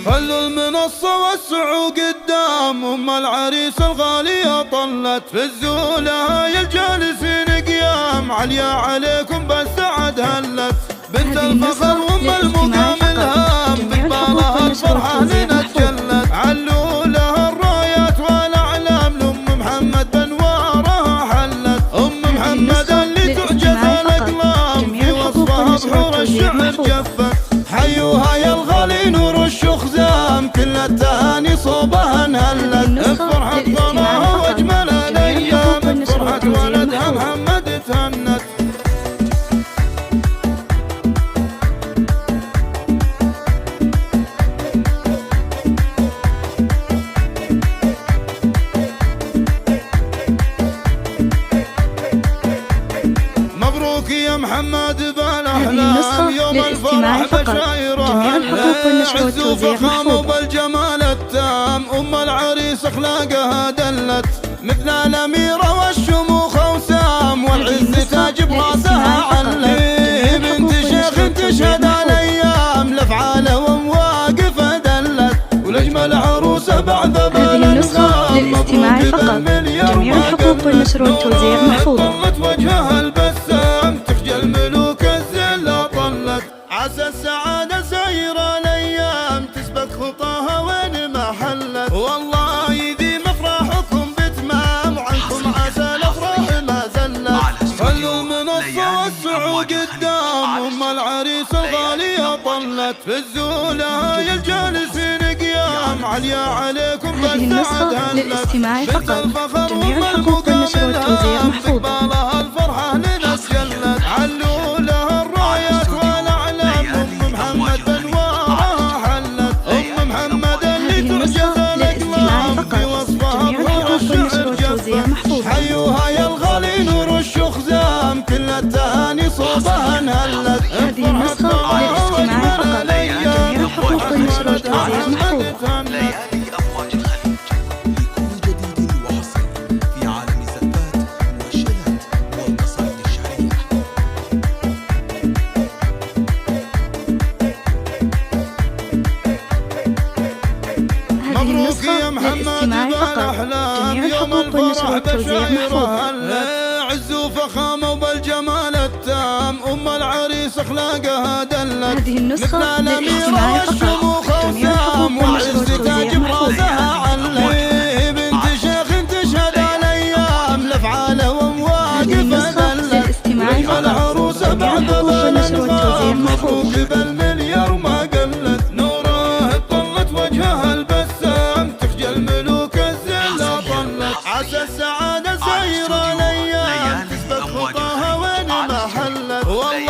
خلوا المنصة وسعوا قدام أم العريس الغالية طلت في الزولة يا الجالسين قيام عليا عليكم بالسعد هلت بنت الفخر وام المقام الهام بقبالها الفرحة لنا تجلت علوا لها الرايات والاعلام لام محمد بنوارها حلت ام محمد اللي تعجز الاقلام في وصفها بحور الشعر جفت حيوها يا الغالي نور الشخزام كل التهاني صوبها انهلت بفرحة ظلها واجمل الايام بفرحة ولدها محمد تهنت مبروك يا محمد بالاحلام يوم الفرح بشايره العز وفخامه وبالجمال التام ام العريس اخلاقها دلت مثل الاميره والشموخ وسام والعز تاج براسها علت بنت شيخ تشهد الايام لافعاله ومواقفه دلت والاجمل عروسه بعد النسخة للاستماع فقط. جميع الحقوق والنشر والتوزيع محفوظة. طلت وجهها البسام تخجل ملوك الذل طلت عسى السعادة سايرة الايام تسبق خطاها وين ما حلت والله يديم افراحكم بتمام وعنكم عسى الافراح ما زلت خلوا المنصة وسعوا قدام ام العريس الغالية طلت في الزولة يا الجالسين قيام عليا عليكم هذه النسخة للاستماع فقط. جميع الحقوق والنشر والتوزيع محفوظة. الفرحة لنا تجلت علوا لها الرايات والاعلام ام محمد بنوارها حلت ام محمد اللي تعجز الاقلام في وصفها بحور الشعر جفت حيوها يا الغالي نور الشخزام كل التهاني صوبها انهلت هذه النسخة للاستماع فقط. جميع الحقوق والنشر والتوزيع محفوظة. ليالي أفواج الخليج لكل جديد وحصري في عالم الزفات والشلات والقصائد الشعرية. هذه النسخة للاستماع فقط. جميع الحقوق والنشر والتوزيع محفوظة. عز وفخامه وبالجمال التام ام العريس اخلاقها دلت هذه النسخة للاستماع فقط. جميع الحقوق والنشر والتوزيع محفوظة. بنت شيخ تشهد الايام لافعاله ومواقفه للاستماع فقط. العروسه بعد الحقوق والنشر والتوزيع محفوظة. بالمليار ما قلت نوره طلت وجهها البسام تخجل ملوك الذل طلت عسى السعاده سايره الايام تسبق خطاها وين ما حلت والله